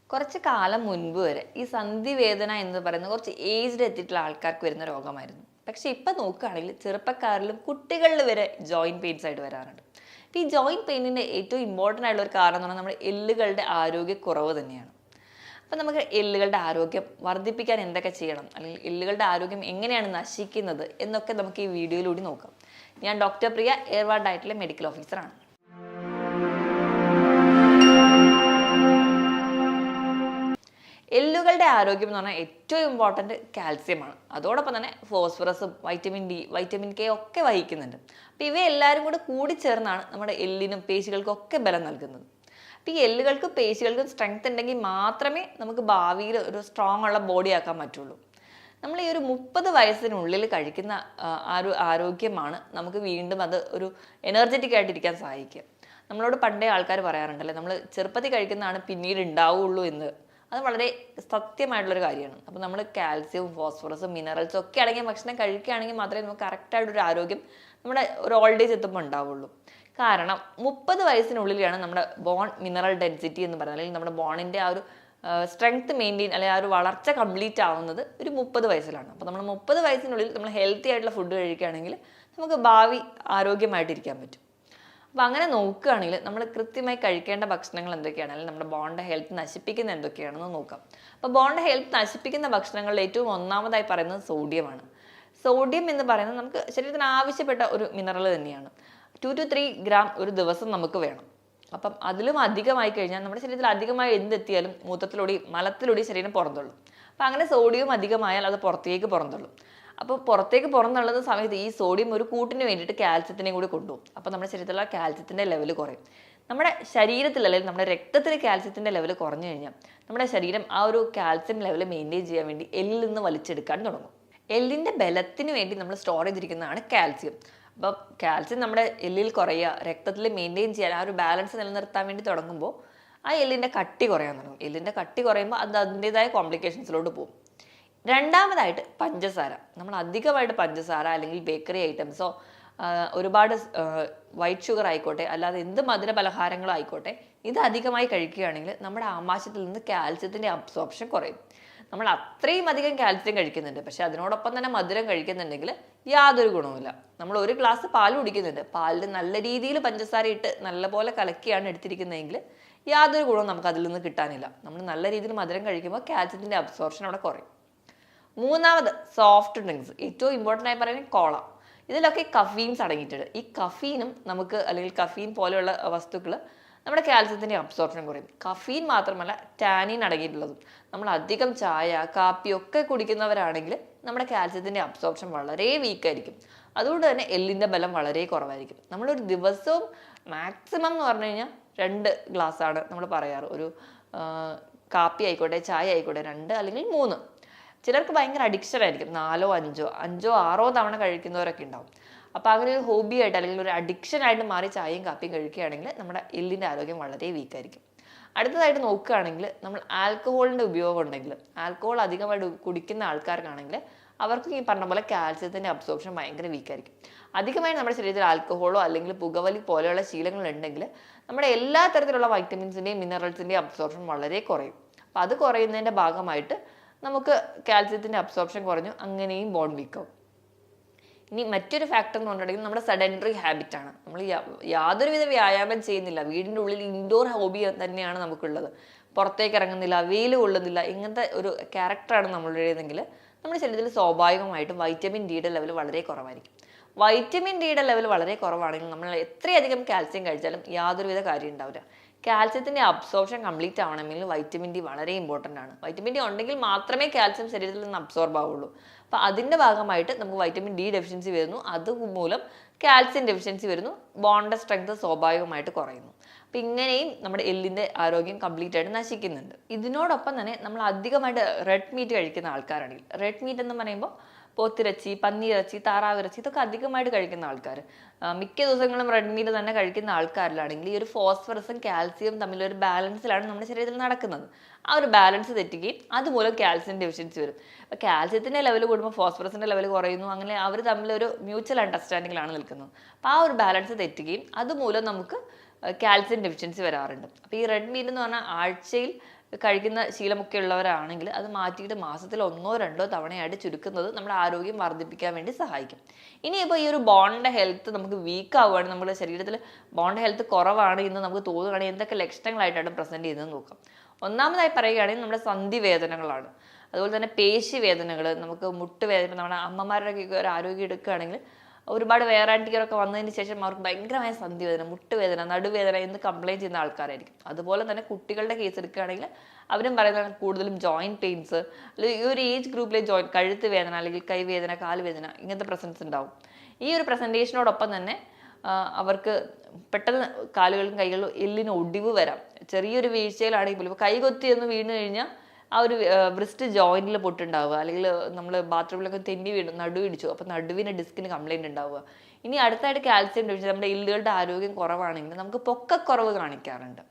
കുറച്ച് കാലം മുൻപ് വരെ ഈ സന്ധിവേദന എന്ന് പറയുന്നത് കുറച്ച് ഏജ്ഡ് എത്തിയിട്ടുള്ള ആൾക്കാർക്ക് വരുന്ന രോഗമായിരുന്നു. പക്ഷെ ഇപ്പൊ നോക്കുകയാണെങ്കിൽ ചെറുപ്പക്കാരിലും കുട്ടികളിൽ വരെ ജോയിന്റ് പെയിൻസ് ആയിട്ട് വരാറുണ്ട്. ഈ ജോയിന്റ് പെയിനിന്റെ ഏറ്റവും ഇമ്പോർട്ടൻ്റ് ആയിട്ടുള്ള ഒരു കാരണം എന്ന് പറഞ്ഞാൽ നമ്മുടെ എല്ലുകളുടെ ആരോഗ്യക്കുറവ് തന്നെയാണ്. അപ്പം നമുക്ക് എല്ലുകളുടെ ആരോഗ്യം വർദ്ധിപ്പിക്കാൻ എന്തൊക്കെ ചെയ്യണം, അല്ലെങ്കിൽ എല്ലുകളുടെ ആരോഗ്യം എങ്ങനെയാണ് നശിക്കുന്നത് എന്നൊക്കെ നമുക്ക് ഈ വീഡിയോയിലൂടെ നോക്കാം. ഞാൻ ഡോക്ടർ പ്രിയ, എയർവാ ഡയറ്റിലെ മെഡിക്കൽ ഓഫീസറാണ്. എല്ലുകളുടെ ആരോഗ്യം എന്ന് പറഞ്ഞാൽ ഏറ്റവും ഇമ്പോർട്ടൻറ്റ് കാൽസ്യമാണ്. അതോടൊപ്പം തന്നെ ഫോസ്ഫറസും വൈറ്റമിൻ ഡി, വൈറ്റമിൻ കെ ഒക്കെ വഹിക്കുന്നുണ്ട്. അപ്പോൾ ഇവയെല്ലാവരും കൂടെ കൂടിച്ചേർന്നാണ് നമ്മുടെ എല്ലിനും പേശികൾക്കും ഒക്കെ ബലം നൽകുന്നത്. അപ്പോൾ ഈ എല്ലുകൾക്കും പേശികൾക്കും സ്ട്രെങ്ത് ഉണ്ടെങ്കിൽ മാത്രമേ നമുക്ക് ഭാവിയിൽ ഒരു സ്ട്രോങ് ഉള്ള ബോഡി ആക്കാൻ പറ്റുള്ളൂ. നമ്മൾ ഈ ഒരു 30 വയസ്സിനുള്ളിൽ കഴിക്കുന്ന ആ ഒരു ആരോഗ്യമാണ് നമുക്ക് വീണ്ടും അത് ഒരു എനർജറ്റിക് ആയിട്ടിരിക്കാൻ സഹായിക്കുക. നമ്മളോട് പണ്ടേ ആൾക്കാർ പറയാറുണ്ടല്ലേ, നമ്മൾ ചെറുപ്പത്തിൽ കഴിക്കുന്നതാണ് പിന്നീട് ഉണ്ടാവുള്ളൂ എന്ന്. അത് വളരെ സത്യമായിട്ടുള്ളൊരു കാര്യമാണ്. അപ്പോൾ നമ്മൾ കാൽസ്യവും ഫോസ്ഫറസും മിനറൽസും ഒക്കെ അടങ്ങിയ ഭക്ഷണം കഴിക്കുകയാണെങ്കിൽ മാത്രമേ നമുക്ക് കറക്റ്റായിട്ടൊരു ആരോഗ്യം നമ്മുടെ ഒരു ഓൾഡ് ഏജ് എത്തുമ്പോൾ ഉണ്ടാവുള്ളൂ. കാരണം 30 വയസ്സിനുള്ളിലാണ് നമ്മുടെ ബോൺ മിനറൽ ഡെൻസിറ്റി എന്ന് പറയുന്നത്, അല്ലെങ്കിൽ നമ്മുടെ ബോണിൻ്റെ ആ ഒരു സ്ട്രെങ്ത് മെയിൻറ്റെയിൻ, അല്ലെങ്കിൽ ആ ഒരു വളർച്ച കംപ്ലീറ്റ് ആവുന്നത് ഒരു 30 വയസ്സിലാണ്. അപ്പോൾ നമ്മൾ 30 വയസ്സിനുള്ളിൽ നമ്മൾ ഹെൽത്തി ആയിട്ടുള്ള ഫുഡ് കഴിക്കുകയാണെങ്കിൽ നമുക്ക് ഭാവി ആരോഗ്യമായിട്ടിരിക്കാൻ പറ്റും. അപ്പോൾ അങ്ങനെ നോക്കുകയാണെങ്കിൽ നമ്മൾ കൃത്യമായി കഴിക്കേണ്ട ഭക്ഷണങ്ങൾ എന്തൊക്കെയാണ്, അല്ലെങ്കിൽ നമ്മുടെ ബോണിൻ്റെ ഹെൽത്ത് നശിപ്പിക്കുന്ന എന്തൊക്കെയാണെന്ന് നോക്കാം. അപ്പോൾ ബോണിൻ്റെ ഹെൽത്ത് നശിപ്പിക്കുന്ന ഭക്ഷണങ്ങളിൽ ഏറ്റവും ഒന്നാമതായി പറയുന്നത് സോഡിയമാണ്. സോഡിയം എന്ന് പറയുന്നത് നമുക്ക് ശരീരത്തിന് ആവശ്യപ്പെട്ട ഒരു മിനറൽ തന്നെയാണ്. 2 to 3 ഗ്രാം ഒരു ദിവസം നമുക്ക് വേണം. അപ്പം അതിലും അധികമായി കഴിഞ്ഞാൽ നമ്മുടെ ശരീരത്തിൽ അധികമായി എന്തെത്തിയാലും മൂത്രത്തിലൂടെയും മലത്തിലൂടെയും ശരീരം പുറന്തള്ളും. അപ്പം അങ്ങനെ സോഡിയം അധികമായാൽ അത് പുറത്തേക്ക് പുറന്തള്ളും. അപ്പോൾ പുറത്തേക്ക് പുറന്തള്ളുന്ന സമയത്ത് ഈ സോഡിയം ഒരു കൂട്ടിന് വേണ്ടിയിട്ട് കാൽസ്യത്തിനെയും കൂടി കൊണ്ടുപോകും. അപ്പോൾ നമ്മുടെ ശരീരത്തിലുള്ള കാൽസ്യത്തിൻ്റെ ലെവൽ കുറയും. നമ്മുടെ ശരീരത്തിൽ, അല്ലെങ്കിൽ നമ്മുടെ രക്തത്തിൽ കാൽസ്യത്തിൻ്റെ ലെവൽ കുറഞ്ഞു കഴിഞ്ഞാൽ നമ്മുടെ ശരീരം ആ ഒരു കാൽസ്യം ലെവൽ മെയിൻറ്റെയിൻ ചെയ്യാൻ വേണ്ടി എല്ലിൽ നിന്ന് വലിച്ചെടുക്കാൻ തുടങ്ങും. എല്ലിൻ്റെ ബലത്തിന് വേണ്ടി നമ്മൾ സ്റ്റോർ ചെയ്തിരിക്കുന്നതാണ് കാൽസ്യം. അപ്പോൾ കാൽസ്യം നമ്മുടെ എല്ലിൽ കുറയുക, രക്തത്തിൽ മെയിൻറ്റെയിൻ ചെയ്യാൻ, ആ ഒരു ബാലൻസ് നിലനിർത്താൻ വേണ്ടി തുടങ്ങുമ്പോൾ ആ എല്ലിൻ്റെ കട്ടി കുറയാൻ തുടങ്ങും. എല്ലിൻ്റെ കട്ടി കുറയുമ്പോൾ അത് അതിൻ്റെതായ കോംപ്ലിക്കേഷൻസിലോട്ട് പോകും. രണ്ടാമതായിട്ട് പഞ്ചസാര. നമ്മൾ അധികമായിട്ട് പഞ്ചസാര അല്ലെങ്കിൽ ബേക്കറി ഐറ്റംസോ ഒരുപാട് വൈറ്റ് ഷുഗർ ആയിക്കോട്ടെ, അല്ലാതെ എന്ത് മധുര പലഹാരങ്ങളോ ആയിക്കോട്ടെ, ഇത് അധികമായി കഴിക്കുകയാണെങ്കിൽ നമ്മുടെ ആമാശയത്തിൽ നിന്ന് കാൽസ്യത്തിൻ്റെ അബ്സോർപ്ഷൻ കുറയും. നമ്മൾ അത്രയും അധികം കാൽസ്യം കഴിക്കുന്നുണ്ട്, പക്ഷെ അതിനോടൊപ്പം തന്നെ മധുരം കഴിക്കുന്നുണ്ടെങ്കിൽ യാതൊരു ഗുണവുമില്ല. നമ്മൾ ഒരു ഗ്ലാസ് പാൽ കുടിക്കുന്നുണ്ട്, പാലിൽ നല്ല രീതിയിൽ പഞ്ചസാര ഇട്ട് നല്ലപോലെ കലക്കിയാണ് എടുത്തിരിക്കുന്നതെങ്കിൽ യാതൊരു ഗുണവും നമുക്ക് അതിൽ നിന്ന് കിട്ടാനില്ല. നമ്മൾ നല്ല രീതിയിൽ മധുരം കഴിക്കുമ്പോൾ കാൽസ്യത്തിൻ്റെ അബ്സോർപ്ഷൻ അവിടെ കുറയും. മൂന്നാമത് സോഫ്റ്റ് ഡ്രിങ്ക്സ്. ഏറ്റവും ഇമ്പോർട്ടൻ്റ് ആയി പറയുന്നത് കോള. ഇതിലൊക്കെ കഫീൻസ് അടങ്ങിയിട്ടുണ്ട്. ഈ കഫീനും നമുക്ക്, അല്ലെങ്കിൽ കഫീൻ പോലെയുള്ള വസ്തുക്കൾ നമ്മുടെ കാൽസ്യത്തിൻ്റെ അബ്സോർപ്ഷൻ കുറയും. കഫീൻ മാത്രമല്ല ടാനിൻ അടങ്ങിയിട്ടുള്ളതും. നമ്മൾ അധികം ചായ, കാപ്പി ഒക്കെ കുടിക്കുന്നവരാണെങ്കിൽ നമ്മുടെ കാൽസ്യത്തിൻ്റെ അബ്സോർപ്ഷൻ വളരെ വീക്കായിരിക്കും. അതുകൊണ്ട് തന്നെ എല്ലിൻ്റെ ബലം വളരെ കുറവായിരിക്കും. നമ്മളൊരു ദിവസവും മാക്സിമം എന്ന് പറഞ്ഞു കഴിഞ്ഞാൽ 2 ഗ്ലാസ്സാണ് നമ്മൾ പറയാറ്. ഒരു കാപ്പി ആയിക്കോട്ടെ, ചായ ആയിക്കോട്ടെ, 2 അല്ലെങ്കിൽ 3. ചിലർക്ക് ഭയങ്കര അഡിക്ഷൻ ആയിരിക്കും, 4, 5, 6 തവണ കഴിക്കുന്നവരൊക്കെ ഉണ്ടാവും. അപ്പോൾ അങ്ങനെ ഒരു ഹോബി ആയിട്ട്, അല്ലെങ്കിൽ ഒരു അഡിക്ഷൻ ആയിട്ട് മാറി ചായയും കാപ്പിയും കഴിക്കുകയാണെങ്കിൽ നമ്മുടെ എല്ലിൻ്റെ ആരോഗ്യം വളരെ വീക്കായിരിക്കും. അടുത്തതായിട്ട് നോക്കുകയാണെങ്കിൽ നമ്മൾ ആൽക്കഹോളിൻ്റെ ഉപയോഗം ഉണ്ടെങ്കിൽ, ആൽക്കഹോൾ അധികമായിട്ട് കുടിക്കുന്ന ആൾക്കാർക്കാണെങ്കിൽ അവർക്ക് ഈ പറഞ്ഞ പോലെ കാൽസ്യത്തിൻ്റെ അബ്സോർപ്ഷൻ ഭയങ്കര വീക്കായിരിക്കും. അധികമായി നമ്മുടെ ശരീരത്തിൽ ആൽക്കഹോളോ അല്ലെങ്കിൽ പുകവലി പോലെയുള്ള ശീലങ്ങൾ ഉണ്ടെങ്കിൽ നമ്മുടെ എല്ലാ തരത്തിലുള്ള വൈറ്റമിൻസിൻ്റെയും മിനറൽസിൻ്റെയും അബ്സോർപ്ഷൻ വളരെ കുറയും. അപ്പോൾ അത് കുറയുന്നതിൻ്റെ ഭാഗമായിട്ട് നമുക്ക് കാൽസ്യത്തിൻ്റെ അബ്സോർപ്ഷൻ കുറഞ്ഞു, അങ്ങനെയും ബോൺ വീക്കാവും. ഇനി മറ്റൊരു ഫാക്ടർ എന്ന് പറഞ്ഞിട്ടുണ്ടെങ്കിൽ നമ്മുടെ സെഡൻറ്ററി ഹാബിറ്റാണ്. നമ്മൾ യാതൊരുവിധ വ്യായാമം ചെയ്യുന്നില്ല, വീടിൻ്റെ ഉള്ളിൽ ഇൻഡോർ ഹോബി തന്നെയാണ് നമുക്കുള്ളത്, പുറത്തേക്ക് ഇറങ്ങുന്നില്ല, വെയിൽ കൊള്ളുന്നില്ല, ഇങ്ങനത്തെ ഒരു ക്യാരക്ടറാണ് നമ്മളുടേതെങ്കിൽ നമ്മുടെ ശരീരത്തിൽ സ്വാഭാവികമായിട്ടും വൈറ്റമിൻ ഡിയുടെ ലെവൽ വളരെ കുറവായിരിക്കും. വൈറ്റമിൻ ഡിയുടെ ലെവൽ വളരെ കുറവാണെങ്കിൽ നമ്മൾ എത്രയധികം കാൽസ്യം കഴിച്ചാലും യാതൊരുവിധ കാര്യം ഉണ്ടാവില്ല. കാൽസ്യത്തിൻ്റെ അബ്സോർപ്ഷൻ കംപ്ലീറ്റ് ആവണമെങ്കിൽ വൈറ്റമിൻ ഡി വളരെ ഇമ്പോർട്ടൻ്റ് ആണ്. വൈറ്റമിൻ ഡി ഉണ്ടെങ്കിൽ മാത്രമേ കാൽസ്യം ശരീരത്തിൽ നിന്ന് അബ്സോർബ് ആവുള്ളൂ. അപ്പോൾ അതിൻ്റെ ഭാഗമായിട്ട് നമുക്ക് വൈറ്റമിൻ ഡി ഡെഫിഷ്യൻസി വരുന്നു, അതുമൂലം കാൽസ്യം ഡെഫിഷ്യൻസി വരുന്നു, ബോണിൻ്റെ സ്ട്രെങ്ത് സ്വാഭാവികമായിട്ട് കുറയുന്നു. അപ്പം ഇങ്ങനെയും നമ്മുടെ എല്ലിൻ്റെ ആരോഗ്യം കംപ്ലീറ്റ് ആയിട്ട് നശിക്കുന്നുണ്ട്. ഇതിനോടൊപ്പം തന്നെ നമ്മൾ അധികമായിട്ട് റെഡ് മീറ്റ് കഴിക്കുന്ന ആൾക്കാരാണെങ്കിൽ, റെഡ് മീറ്റ് എന്ന് പറയുമ്പോൾ പോത്തിറച്ചി, പന്നിയിറച്ചി, താറാവിറച്ചി ഇതൊക്കെ അധികമായിട്ട് കഴിക്കുന്ന ആൾക്കാർ, മിക്ക ദിവസങ്ങളും റെഡ് മീറ്റ് തന്നെ കഴിക്കുന്ന ആൾക്കാരിലാണെങ്കിൽ ഈ ഒരു ഫോസ്ഫറസും കാൽസ്യവും തമ്മിലൊരു ബാലൻസിലാണ് നമ്മുടെ ശരീരത്തിൽ നടക്കുന്നത്. ആ ഒരു ബാലൻസ് തെറ്റുകയും അതുമൂലം കാൽസ്യം ഡെഫിഷ്യൻസി വരും. അപ്പോൾ കാൽസ്യത്തിൻ്റെ ലെവൽ കൂടുമ്പോൾ ഫോസ്ഫറസിൻ്റെ ലെവൽ കുറയുന്നു. അങ്ങനെ അവർ തമ്മിലൊരു മ്യൂച്വൽ അണ്ടർസ്റ്റാൻഡിങ്ങിലാണ് നിൽക്കുന്നത്. അപ്പോൾ ആ ഒരു ബാലൻസ് തെറ്റുകയും അതുമൂലം നമുക്ക് കാൽസ്യം ഡെഫിഷ്യൻസി വരാറുണ്ട്. അപ്പോൾ ഈ റെഡ് മീറ്റ് എന്ന് പറഞ്ഞാൽ ആഴ്ചയിൽ കഴിക്കുന്ന ശീലമൊക്കെ ഉള്ളവരാണെങ്കിൽ അത് മാറ്റിയിട്ട് മാസത്തിൽ 1-2 തവണയായിട്ട് ചുരുക്കുന്നത് നമ്മുടെ ആരോഗ്യം വർദ്ധിപ്പിക്കാൻ വേണ്ടി സഹായിക്കും. ഇനിയിപ്പോൾ ഈ ഒരു ബോണിൻ്റെ ഹെൽത്ത് നമുക്ക് വീക്ക് ആവുകയാണ്, നമ്മുടെ ശരീരത്തിൽ ബോണ്ട് ഹെൽത്ത് കുറവാണ് എന്ന് നമുക്ക് തോന്നുകയാണെങ്കിൽ എന്തൊക്കെ ലക്ഷണങ്ങളായിട്ടാണ് പ്രസൻറ്റ് ചെയ്യുന്നത് നോക്കാം. ഒന്നാമതായി പറയുകയാണെങ്കിൽ നമ്മുടെ സന്ധി വേദനകളാണ്. അതുപോലെ തന്നെ പേശി വേദനകൾ, നമുക്ക് മുട്ട് വേദന. നമ്മുടെ അമ്മമാരുടെയൊക്കെ ഒരു ആരോഗ്യം എടുക്കുകയാണെങ്കിൽ ഒരുപാട് വേറാൻറ്റിക്കറൊക്കെ വന്നതിന് ശേഷം അവർക്ക് ഭയങ്കരമായ സന്ധി വേദന, മുട്ടുവേദന, നടുവേദന എന്ന് കംപ്ലയിൻറ്റ് ചെയ്യുന്ന ആൾക്കാരായിരിക്കും. അതുപോലെ തന്നെ കുട്ടികളുടെ കേസ് എടുക്കുകയാണെങ്കിൽ അവരും പറയുന്നത് കൂടുതലും ജോയിൻറ്റ് പെയിൻസ്, അല്ലെങ്കിൽ ഈ ഒരു ഏജ് ഗ്രൂപ്പിലെ കഴുത്ത് വേദന അല്ലെങ്കിൽ കൈവേദന, കാലുവേദന ഇങ്ങനത്തെ പ്രസൻസ് ഉണ്ടാവും. ഈ ഒരു പ്രസൻറ്റേഷനോടൊപ്പം തന്നെ അവർക്ക് പെട്ടെന്ന് കാലുകളും കൈകളും എല്ലിന് ഒടിവ് വരാം. ചെറിയൊരു വീഴ്ചയിലാണെങ്കിൽ പോലും ഇപ്പോൾ കൈകൊത്തി ഒന്ന് വീണ് കഴിഞ്ഞാൽ ആ ഒരു വ്രിസ്റ്റ് ജോയിന്റിൽ പൊട്ടുണ്ടാവുക, അല്ലെങ്കിൽ നമ്മൾ ബാത്റൂമിലൊക്കെ തെന്നി വീണു നടു ഇടിച്ചു, അപ്പോൾ നടുവിന് ഡിസ്കിന് കംപ്ലൈൻറ്റ് ഉണ്ടാവുക. ഇനി അടുത്തായിട്ട് കാൽസ്യം ഡെഫിഷ്യൻസി, നമ്മുടെ എല്ലുകളുടെ ആരോഗ്യം കുറവാണെങ്കിൽ നമുക്ക് പൊക്കക്കുറവ് കാണിക്കാറുണ്ട്.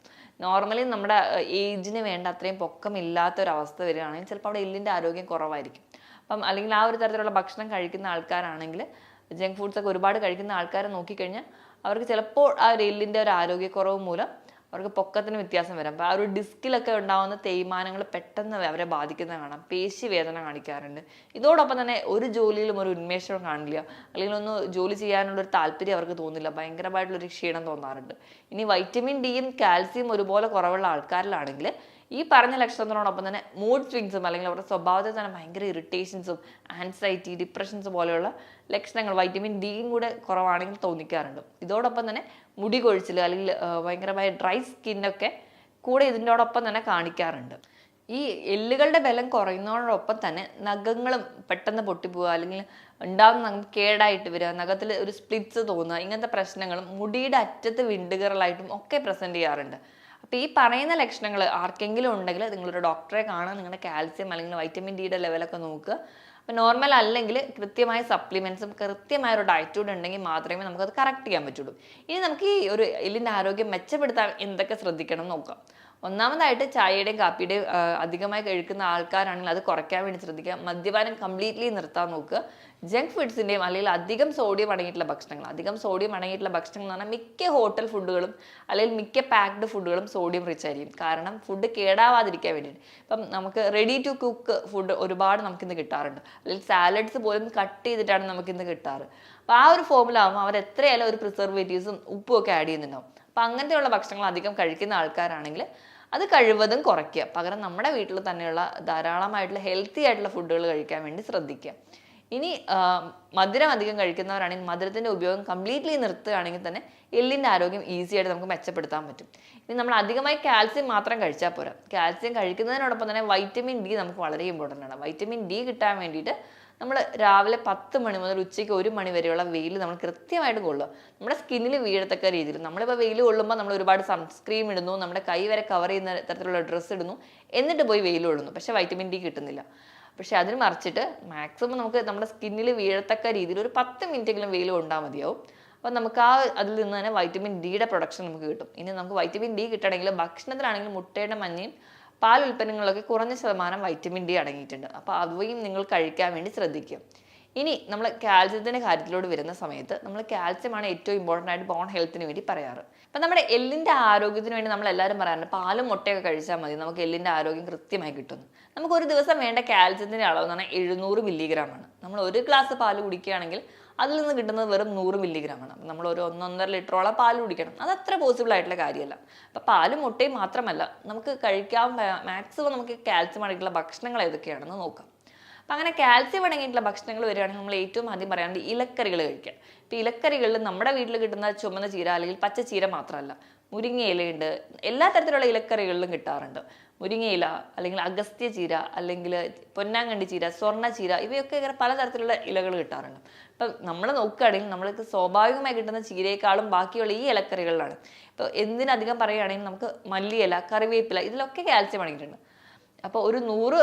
നോർമലി നമ്മുടെ ഏജിന് വേണ്ട അത്രയും പൊക്കമില്ലാത്തൊരവസ്ഥ വരികയാണെങ്കിൽ ചിലപ്പോൾ അവിടെ എല്ലിൻ്റെ ആരോഗ്യം കുറവായിരിക്കും. അപ്പം അല്ലെങ്കിൽ ആ ഒരു തരത്തിലുള്ള ഭക്ഷണം കഴിക്കുന്ന ആൾക്കാരാണെങ്കിൽ, ജങ്ക് ഫുഡ്സ് ഒക്കെ ഒരുപാട് കഴിക്കുന്ന ആൾക്കാരെ നോക്കിക്കഴിഞ്ഞാൽ അവർക്ക് ചിലപ്പോൾ ആ ഒരു എല്ലിൻ്റെ ഒരു ആരോഗ്യക്കുറവ് മൂലം അവർക്ക് പൊക്കത്തിന് വ്യത്യാസം വരാം. അപ്പോൾ ആ ഒരു ഡിസ്കിലൊക്കെ ഉണ്ടാകുന്ന തേയ്മാനങ്ങൾ പെട്ടെന്ന് അവരെ ബാധിക്കുന്നത് കാണാം. പേശി വേദന കാണിക്കാറുണ്ട്. ഇതോടൊപ്പം തന്നെ ഒരു ജോലിയിലും ഒരു ഉന്മേഷം കാണില്ല, അല്ലെങ്കിൽ ഒന്ന് ജോലി ചെയ്യാനുള്ളൊരു താല്പര്യം അവർക്ക് തോന്നില്ല, ഭയങ്കരമായിട്ടുള്ളൊരു ക്ഷീണം തോന്നാറുണ്ട്. ഇനി വൈറ്റമിൻ ഡിയും കാൽസ്യം ഒരുപോലെ കുറവുള്ള ആൾക്കാരിലാണെങ്കിൽ ഈ പറഞ്ഞ ലക്ഷണത്തിനോടൊപ്പം തന്നെ മൂഡ് സ്വിങ്സും, അല്ലെങ്കിൽ അവരുടെ സ്വഭാവത്തിൽ തന്നെ ഭയങ്കര ഇറിറ്റേഷൻസും, ആൻസൈറ്റി, ഡിപ്രഷൻസ് പോലെയുള്ള ലക്ഷണങ്ങൾ വൈറ്റമിൻ ഡിയും കൂടെ കുറവാണെങ്കിൽ തോന്നിക്കാറുണ്ട്. ഇതോടൊപ്പം തന്നെ മുടി കൊഴിച്ചിൽ, അല്ലെങ്കിൽ ഭയങ്കരമായ ഡ്രൈ സ്കിന്നൊക്കെ കൂടെ ഇതിൻ്റെയോടൊപ്പം തന്നെ കാണിക്കാറുണ്ട്. ഈ എല്ലുകളുടെ ബലം കുറയുന്നതോടൊപ്പം തന്നെ നഖങ്ങളും പെട്ടെന്ന് പൊട്ടിപ്പോവുക, അല്ലെങ്കിൽ ഉണ്ടാകുന്ന നഖം കേടായിട്ട് വരിക, നഖത്തിൽ ഒരു സ്പ്ലിറ്റ്സ് തോന്നുക, ഇങ്ങനത്തെ പ്രശ്നങ്ങളും മുടിയുടെ അറ്റത്ത് വിണ്ടുകറലായിട്ടും ഒക്കെ പ്രസൻറ്റ് ചെയ്യാറുണ്ട്. അപ്പോൾ ഈ പറയുന്ന ലക്ഷണങ്ങൾ ആർക്കെങ്കിലും ഉണ്ടെങ്കിൽ നിങ്ങളൊരു ഡോക്ടറെ കാണാൻ, നിങ്ങളുടെ കാൽസ്യം അല്ലെങ്കിൽ വൈറ്റമിൻ ഡിയുടെ ലെവലൊക്കെ നോക്കുക. അപ്പോൾ നോർമൽ അല്ലെങ്കിൽ കൃത്യമായ സപ്ലിമെൻറ്റ്സും കൃത്യമായ ഒരു ഡയറ്റൂടെ ഉണ്ടെങ്കിൽ മാത്രമേ നമുക്കത് കറക്റ്റ് ചെയ്യാൻ പറ്റുള്ളൂ. ഇനി നമുക്ക് ഈ ഒരു എല്ലിൻ്റെ ആരോഗ്യം മെച്ചപ്പെടുത്താൻ എന്തൊക്കെ ശ്രദ്ധിക്കണം എന്ന് നോക്കാം. ഒന്നാമതായിട്ട് ചായയുടെയും കാപ്പിയുടെയും അധികമായി കഴിക്കുന്ന ആൾക്കാരാണെങ്കിൽ അത് കുറയ്ക്കാൻ വേണ്ടി ശ്രദ്ധിക്കുക. മദ്യപാനം കംപ്ലീറ്റ്ലി നിർത്താൻ നോക്കുക. ജങ്ക് ഫുഡ്സിൻ്റെയും അല്ലെങ്കിൽ അധികം സോഡിയം അടങ്ങിയിട്ടുള്ള ഭക്ഷണങ്ങൾ, അധികം സോഡിയം അടങ്ങിയിട്ടുള്ള ഭക്ഷണങ്ങൾ എന്ന് പറഞ്ഞാൽ മിക്ക ഹോട്ടൽ ഫുഡുകളും അല്ലെങ്കിൽ മിക്ക പാക്ഡ് ഫുഡുകളും സോഡിയം റിച്ച് ആയിരിക്കും. കാരണം ഫുഡ് കേടാവാതിരിക്കാൻ വേണ്ടിയിട്ട്. ഇപ്പം നമുക്ക് റെഡി ടു കുക്ക് ഫുഡ് ഒരുപാട് നമുക്കിന്ന് കിട്ടാറുണ്ട്, അല്ലെങ്കിൽ സാലഡ്സ് പോലും കട്ട് ചെയ്തിട്ടാണ് നമുക്കിന്ന് കിട്ടാറ്. അപ്പോൾ ആ ഒരു ഫോമിലാകുമ്പോൾ അവർ എത്രയായാലും ഒരു പ്രിസർവേറ്റീവ്സും ഉപ്പും ഒക്കെ ആഡ് ചെയ്യുന്നുണ്ടാവും. അപ്പം അങ്ങനത്തെയുള്ള ഭക്ഷണങ്ങൾ അധികം കഴിക്കുന്ന ആൾക്കാരാണെങ്കിൽ അത് കഴിവതും കുറയ്ക്കുക. പകരം നമ്മുടെ വീട്ടിൽ തന്നെയുള്ള ധാരാളമായിട്ടുള്ള ഹെൽത്തി ആയിട്ടുള്ള ഫുഡുകൾ കഴിക്കാൻ വേണ്ടി ശ്രദ്ധിക്കുക. ഇനി മധുരം അധികം കഴിക്കുന്നവരാണെങ്കിൽ മധുരത്തിൻ്റെ ഉപയോഗം കംപ്ലീറ്റ്ലി നിർത്തുകയാണെങ്കിൽ തന്നെ എല്ലിൻ്റെ ആരോഗ്യം ഈസി ആയിട്ട് നമുക്ക് മെച്ചപ്പെടുത്താൻ പറ്റും. ഇനി നമ്മൾ അധികമായി കാൽസ്യം മാത്രം കഴിച്ചാൽ പോരാ. കാൽസ്യം കഴിക്കുന്നതിനോടൊപ്പം തന്നെ വൈറ്റമിൻ ഡി നമുക്ക് വളരെ ഇമ്പോർട്ടൻ്റ് ആണ്. വൈറ്റമിൻ ഡി കിട്ടാൻ വേണ്ടിയിട്ട് നമ്മൾ രാവിലെ 10 മണി മുതൽ ഉച്ചയ്ക്ക് 1 മണി വരെയുള്ള വെയിൽ നമ്മൾ കൃത്യമായിട്ട് കൊള്ളുക. നമ്മുടെ സ്കിന്നിൽ വീഴത്തക്ക രീതിയിൽ. നമ്മളിപ്പോൾ വെയിൽ കൊള്ളുമ്പോൾ നമ്മൾ ഒരുപാട് സൺസ്ക്രീം ഇടുന്നു, നമ്മുടെ കൈ വരെ കവർ ചെയ്യുന്ന തരത്തിലുള്ള ഡ്രസ്സ് ഇടുന്നു, എന്നിട്ട് പോയി വെയിൽ കൊള്ളുന്നു. പക്ഷേ വൈറ്റമിൻ ഡി കിട്ടുന്നില്ല. പക്ഷെ അതിന് മറിച്ചിട്ട് മാക്സിമം നമുക്ക് നമ്മുടെ സ്കിന്നിൽ വീഴത്തക്ക രീതിയിൽ ഒരു 10 മിനിറ്റെങ്കിലും വെയിൽ കൊണ്ടാൽ മതിയാവും. അപ്പോൾ നമുക്ക് അതിൽ നിന്ന് തന്നെ വൈറ്റമിൻ ഡിയുടെ പ്രൊഡക്ഷൻ നമുക്ക് കിട്ടും. ഇനി നമുക്ക് വൈറ്റമിൻ ഡി കിട്ടണമെങ്കിൽ ഭക്ഷണത്തിലാണെങ്കിൽ മുട്ടയുടെ മഞ്ഞയും പാൽ ഉൽപ്പന്നങ്ങളിലൊക്കെ കുറഞ്ഞ ശതമാനം വൈറ്റമിൻ ഡി അടങ്ങിയിട്ടുണ്ട്. അപ്പോൾ അവയും നിങ്ങൾ കഴിക്കാൻ വേണ്ടി ശ്രദ്ധിക്കുക. ഇനി നമ്മൾ കാൽസ്യത്തിൻ്റെ കാര്യത്തിലോട് വരുന്ന സമയത്ത് നമ്മൾ കാൽസ്യമാണ് ഏറ്റവും ഇമ്പോർട്ടൻ്റ് ആയിട്ട് ബോൺ ഹെൽത്തിന് വേണ്ടി പറയാറ്. അപ്പം നമ്മുടെ എല്ലിൻ്റെ ആരോഗ്യത്തിന് വേണ്ടി നമ്മൾ എല്ലാവരും പറയാറുണ്ട് പാലും മുട്ടയൊക്കെ കഴിച്ചാൽ മതി, നമുക്ക് എല്ലിൻ്റെ ആരോഗ്യം കൃത്യമായി കിട്ടുന്നു. നമുക്ക് ഒരു ദിവസം വേണ്ട കാൽസ്യത്തിൻ്റെ അളവ് എന്ന് പറഞ്ഞാൽ 700 മില്ലിഗ്രാമാണ്. നമ്മൾ ഒരു ഗ്ലാസ് പാൽ കുടിക്കുകയാണെങ്കിൽ അതിൽ നിന്ന് കിട്ടുന്നത് വെറും 100 മില്ലിഗ്രാമാണ്. അപ്പം നമ്മൾ ഒരു 1-1.5 ലിറ്ററോളം പാൽ കുടിക്കണം. അത് അത്ര പോസിബിൾ ആയിട്ടുള്ള കാര്യമല്ല. അപ്പം പാലും മുട്ടയും മാത്രമല്ല, നമുക്ക് കഴിക്കാൻ മാക്സിമം നമുക്ക് കാൽസ്യം അടങ്ങിയിട്ടുള്ള ഭക്ഷണങ്ങൾ ഏതൊക്കെയാണെന്ന് നോക്കാം. അപ്പം അങ്ങനെ കാൽസ്യം അടങ്ങിയിട്ടുള്ള ഭക്ഷണങ്ങൾ വരികയാണെങ്കിൽ നമ്മൾ ഏറ്റവും ആദ്യം പറയാണ്ട് ഇലക്കറികൾ കഴിക്കുക. ഇപ്പം ഇലക്കറികളിൽ നമ്മുടെ വീട്ടിൽ കിട്ടുന്ന ചുമന്ന ചീര അല്ലെങ്കിൽ പച്ച ചീര മാത്രമല്ല, മുരിങ്ങയിലയുണ്ട്, എല്ലാ തരത്തിലുള്ള ഇലക്കറികളിലും കിട്ടാറുണ്ട്. മുരിങ്ങയില, അല്ലെങ്കിൽ അഗസ്ത്യ ചീര, അല്ലെങ്കിൽ പൊന്നാങ്കണ്ണി ചീര, സ്വർണ്ണ ചീര, ഇവയൊക്കെ ഇങ്ങനെ പലതരത്തിലുള്ള ഇലകൾ കിട്ടാറുണ്ട്. ഇപ്പം നമ്മൾ നോക്കുകയാണെങ്കിൽ നമ്മൾക്ക് സ്വാഭാവികമായി കിട്ടുന്ന ചീരയെക്കാളും ബാക്കിയുള്ള ഈ ഇലക്കറികളിലാണ്. ഇപ്പോൾ എന്തിനധികം പറയുകയാണെങ്കിൽ നമുക്ക് മല്ലിയില, കറിവേപ്പില, ഇതിലൊക്കെ കാൽസ്യം അടങ്ങിയിട്ടുണ്ട്. അപ്പോൾ ഒരു 100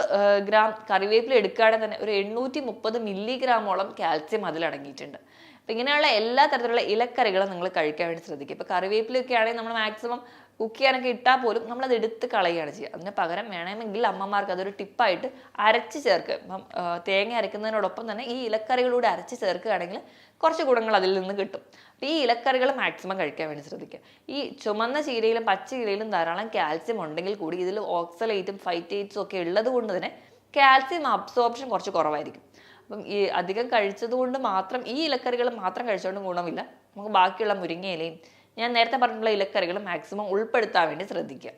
ഗ്രാം കറിവേപ്പില എടുക്കുകയാണെങ്കിൽ തന്നെ ഒരു 830 മില്ലിഗ്രാമോളം കാൽസ്യം അതിലടങ്ങിയിട്ടുണ്ട്. അപ്പോൾ ഇങ്ങനെയുള്ള എല്ലാ തരത്തിലുള്ള ഇലക്കറികളും നിങ്ങൾ കഴിക്കാൻ വേണ്ടി ശ്രദ്ധിക്കുക. ഇപ്പോൾ കറിവേപ്പിലൊക്കെ ആണെങ്കിൽ നമ്മൾ മാക്സിമം കുക്ക് ചെയ്യാനൊക്കെ ഇട്ടാൽ പോലും നമ്മളത് എടുത്ത് കളയുകയാണ് ചെയ്യുക. അതിന് പകരം വേണമെങ്കിൽ അമ്മമാർക്ക് അതൊരു ടിപ്പായിട്ട് അരച്ച് ചേർക്കുക. ഇപ്പം തേങ്ങ അരക്കുന്നതിനോടൊപ്പം തന്നെ ഈ ഇലക്കറികളൂടെ അരച്ച് ചേർക്കുകയാണെങ്കിൽ കുറച്ച് ഗുണങ്ങൾ അതിൽ നിന്ന് കിട്ടും. അപ്പോൾ ഈ ഇലക്കറികൾ മാക്സിമം കഴിക്കാൻ വേണ്ടി ശ്രദ്ധിക്കുക. ഈ ചുമന്ന ചീരയിലും പച്ച ചീരയിലും ധാരാളം കാൽസ്യം ഉണ്ടെങ്കിൽ കൂടി ഇതിൽ ഓക്സലേറ്റും ഫൈറ്റേറ്റ്സും ഒക്കെ ഉള്ളത് കൊണ്ട് തന്നെ കാൽസ്യം അബ്സോർപ്ഷൻ കുറച്ച് കുറവായിരിക്കും. അപ്പം ഈ അധികം കഴിച്ചത് കൊണ്ട് മാത്രം ഈ ഇലക്കറികൾ മാത്രം കഴിച്ചുകൊണ്ട് ഗുണമില്ല. നമുക്ക് ബാക്കിയുള്ള മുരിങ്ങയിലയും ഞാൻ നേരത്തെ പറഞ്ഞിട്ടുള്ള ഇലക്കറികൾ മാക്സിമം ഉൾപ്പെടുത്താൻ വേണ്ടി ശ്രദ്ധിക്കുക.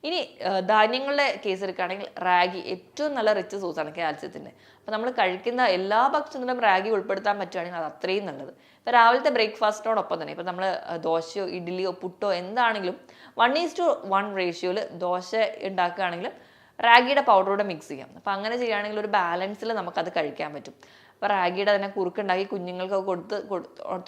ഇനി ധാന്യങ്ങളുടെ കേസ് എടുക്കുകയാണെങ്കിൽ റാഗി ഏറ്റവും നല്ല റിച്ച് സോഴ്സാണ് കാൽസ്യത്തിൻ്റെ. അപ്പോൾ നമ്മൾ കഴിക്കുന്ന എല്ലാ ഭക്ഷണത്തിലും റാഗി ഉൾപ്പെടുത്താൻ പറ്റുകയാണെങ്കിൽ അത് അത്രയും നല്ലത്. ഇപ്പോൾ രാവിലത്തെ ബ്രേക്ക്ഫാസ്റ്റിനോടൊപ്പം തന്നെ ഇപ്പോൾ നമ്മൾ ദോശയോ ഇഡ്ഡലിയോ പുട്ടോ എന്താണെങ്കിലും 1:1 റേഷ്യോയിൽ ദോശ ഉണ്ടാക്കുകയാണെങ്കിൽ റാഗിയുടെ പൗഡറോടെ മിക്സ് ചെയ്യാം. അപ്പോൾ അങ്ങനെ ചെയ്യുകയാണെങ്കിൽ ഒരു ബാലൻസിൽ നമുക്കത് കഴിക്കാൻ പറ്റും. അപ്പോൾ റാഗിയുടെ തന്നെ കുറുക്കുണ്ടാക്കി കുഞ്ഞുങ്ങൾക്കൊക്കെ കൊടുത്ത്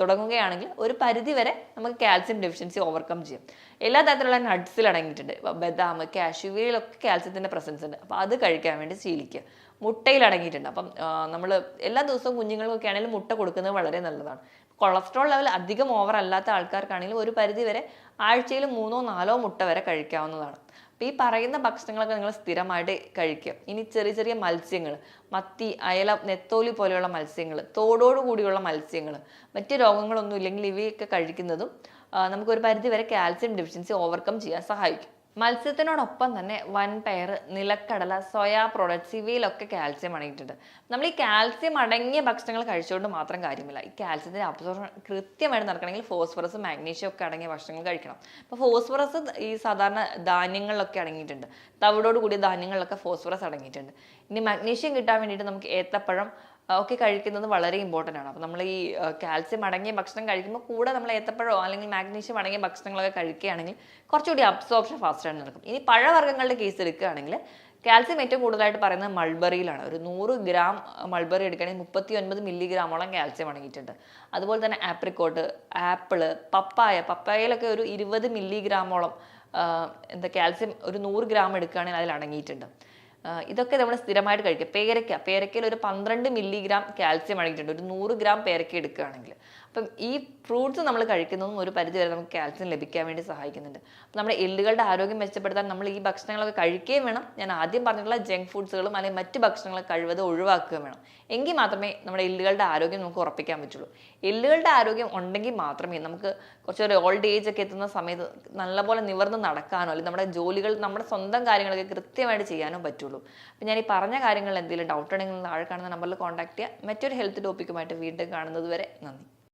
തുടങ്ങുകയാണെങ്കിൽ ഒരു പരിധി വരെ നമുക്ക് കാൽസ്യം ഡെഫിഷ്യൻസി ഓവർകം ചെയ്യാം. എല്ലാ തരത്തിലുള്ള നട്ട്സിൽ അടങ്ങിയിട്ടുണ്ട്. ബദാം, കാഷ്യൂ ഇവയിലൊക്കെ കാൽസ്യത്തിൻ്റെ പ്രസൻസ് ഉണ്ട്. അപ്പോൾ അത് കഴിക്കാൻ വേണ്ടി ശീലിക്കുക. മുട്ടയിൽ അടങ്ങിയിട്ടുണ്ട്. അപ്പം നമ്മൾ എല്ലാ ദിവസവും കുഞ്ഞുങ്ങൾക്കൊക്കെ ആണെങ്കിലും മുട്ട കൊടുക്കുന്നത് വളരെ നല്ലതാണ്. കൊളസ്ട്രോൾ ലെവൽ അധികം ഓവർ അല്ലാത്ത ആൾക്കാർക്കാണെങ്കിലും ഒരു പരിധി വരെ ആഴ്ചയിൽ 3-4 മുട്ട വരെ കഴിക്കാവുന്നതാണ്. അപ്പോൾ ഈ പറയുന്ന ഭക്ഷണങ്ങളൊക്കെ നിങ്ങൾ സ്ഥിരമായിട്ട് കഴിക്കുക. ഇനി ചെറിയ ചെറിയ മത്സ്യങ്ങൾ, മത്തി, അയല, നെത്തോലി പോലെയുള്ള മത്സ്യങ്ങൾ, തോടോടു കൂടിയുള്ള മത്സ്യങ്ങൾ, മറ്റ് രോഗങ്ങളൊന്നും ഇല്ലെങ്കിൽ ഇവയൊക്കെ കഴിക്കുന്നതും നമുക്കൊരു പരിധി വരെ കാൽസ്യം ഡെഫിഷ്യൻസി ഓവർകം ചെയ്യാൻ സഹായിക്കും. മത്സ്യത്തിനോടൊപ്പം തന്നെ വൻപയർ, നിലക്കടല, സോയാ പ്രോഡക്ട്സ് ഇവയിലൊക്കെ കാൽസ്യം അടങ്ങിയിട്ടുണ്ട്. നമ്മൾ ഈ കാൽസ്യം അടങ്ങിയ ഭക്ഷണങ്ങൾ കഴിച്ചുകൊണ്ട് മാത്രം കാര്യമില്ല. ഈ കാൽസ്യത്തിൻ്റെ അബ്സോർപ്ഷൻ കൃത്യമായിട്ട് നടക്കണമെങ്കിൽ ഫോസ്ഫറസ്, മാഗ്നീഷ്യം ഒക്കെ അടങ്ങിയ ഭക്ഷണങ്ങൾ കഴിക്കണം. അപ്പോൾ ഫോസ്ഫറസ് ഈ സാധാരണ ധാന്യങ്ങളിലൊക്കെ അടങ്ങിയിട്ടുണ്ട്. തവിടോട് കൂടിയ ധാന്യങ്ങളിലൊക്കെ ഫോസ്ഫറസ് അടങ്ങിയിട്ടുണ്ട്. ഇനി മാഗ്നീഷ്യം കിട്ടാൻ വേണ്ടിയിട്ട് നമുക്ക് ഏത്തപ്പഴം ഒക്കെ കഴിക്കുന്നത് വളരെ ഇമ്പോർട്ടൻ്റ് ആണ്. അപ്പോൾ നമ്മൾ ഈ കാൽസ്യം അടങ്ങിയ ഭക്ഷണം കഴിക്കുമ്പോൾ കൂടെ നമ്മൾ ഏത്തപ്പഴമോ അല്ലെങ്കിൽ മാഗ്നീഷ്യം അടങ്ങിയ ഭക്ഷണങ്ങളൊക്കെ കഴിക്കുകയാണെങ്കിൽ കുറച്ചുകൂടി അബ്സോർപ്ഷൻ ഫാസ്റ്റായിട്ട് നടക്കും. ഇനി പഴവർഗ്ഗങ്ങളുടെ കേസ് എടുക്കുകയാണെങ്കിൽ കാൽസ്യം ഏറ്റവും കൂടുതലായിട്ട് പറയുന്നത് മൾബറിയിലാണ്. ഒരു 100 ഗ്രാം മൾബറി എടുക്കുകയാണെങ്കിൽ 39 മില്ലിഗ്രാമോളം കാൽസ്യം അടങ്ങിയിട്ടുണ്ട്. അതുപോലെ തന്നെ ആപ്രിക്കോട്ട്, ആപ്പിള്, പപ്പായയിലൊക്കെ ഒരു 20 മില്ലിഗ്രാമോളം കാൽസ്യം ഒരു 100 ഗ്രാം എടുക്കുകയാണെങ്കിൽ അതിൽ അടങ്ങിയിട്ടുണ്ട്. ഇതൊക്കെ നമ്മൾ സ്ഥിരമായിട്ട് കഴിക്കുക. പേരയ്ക്കയിൽ ഒരു 12 മില്ലിഗ്രാം കാൽസ്യം അടങ്ങിയിട്ടുണ്ട് ഒരു 100 ഗ്രാം പേരയ്ക്ക എടുക്കുകയാണെങ്കിൽ. അപ്പം ഈ ഫ്രൂട്ട്സ് നമ്മൾ കഴിക്കുന്നതും ഒരു പരിധി വരെ നമുക്ക് കാൽസ്യം ലഭിക്കാൻ വേണ്ടി സഹായിക്കുന്നുണ്ട്. അപ്പം നമ്മുടെ എല്ലുകളുടെ ആരോഗ്യം മെച്ചപ്പെടുത്താൻ നമ്മൾ ഈ ഭക്ഷണങ്ങളൊക്കെ കഴിക്കുകയും വേണം. ഞാൻ ആദ്യം പറഞ്ഞിട്ടുള്ള ജങ്ക് ഫുഡ്സുകളും അല്ലെങ്കിൽ മറ്റ് ഭക്ഷണങ്ങൾ കഴിവത് ഒഴിവാക്കുകയും വേണം. എങ്കിൽ മാത്രമേ നമ്മുടെ എല്ലുകളുടെ ആരോഗ്യം നമുക്ക് ഉറപ്പിക്കാൻ പറ്റുള്ളൂ. എല്ലുകളുടെ ആരോഗ്യം ഉണ്ടെങ്കിൽ മാത്രമേ നമുക്ക് കുറച്ചൊരു ഓൾഡ് ഏജ് ഒക്കെ എത്തുന്ന സമയത്ത് നല്ലപോലെ നിവർന്ന് നടക്കാനോ അല്ലെങ്കിൽ നമ്മുടെ ജോലികൾ, നമ്മുടെ സ്വന്തം കാര്യങ്ങളൊക്കെ കൃത്യമായിട്ട് ചെയ്യാനോ പറ്റുള്ളൂ. അപ്പം ഞാൻ ഈ പറഞ്ഞ കാര്യങ്ങളിൽ എന്തെങ്കിലും ഡൗട്ട് ഉണ്ടെങ്കിൽ താഴെ കാണുന്ന നമ്പറിൽ കോൺടാക്ട് ചെയ്യുക. മറ്റൊരു ഹെൽത്ത് ടോപ്പിക്കുമായിട്ട് വീണ്ടും കാണുന്നത് വരെ നന്ദി.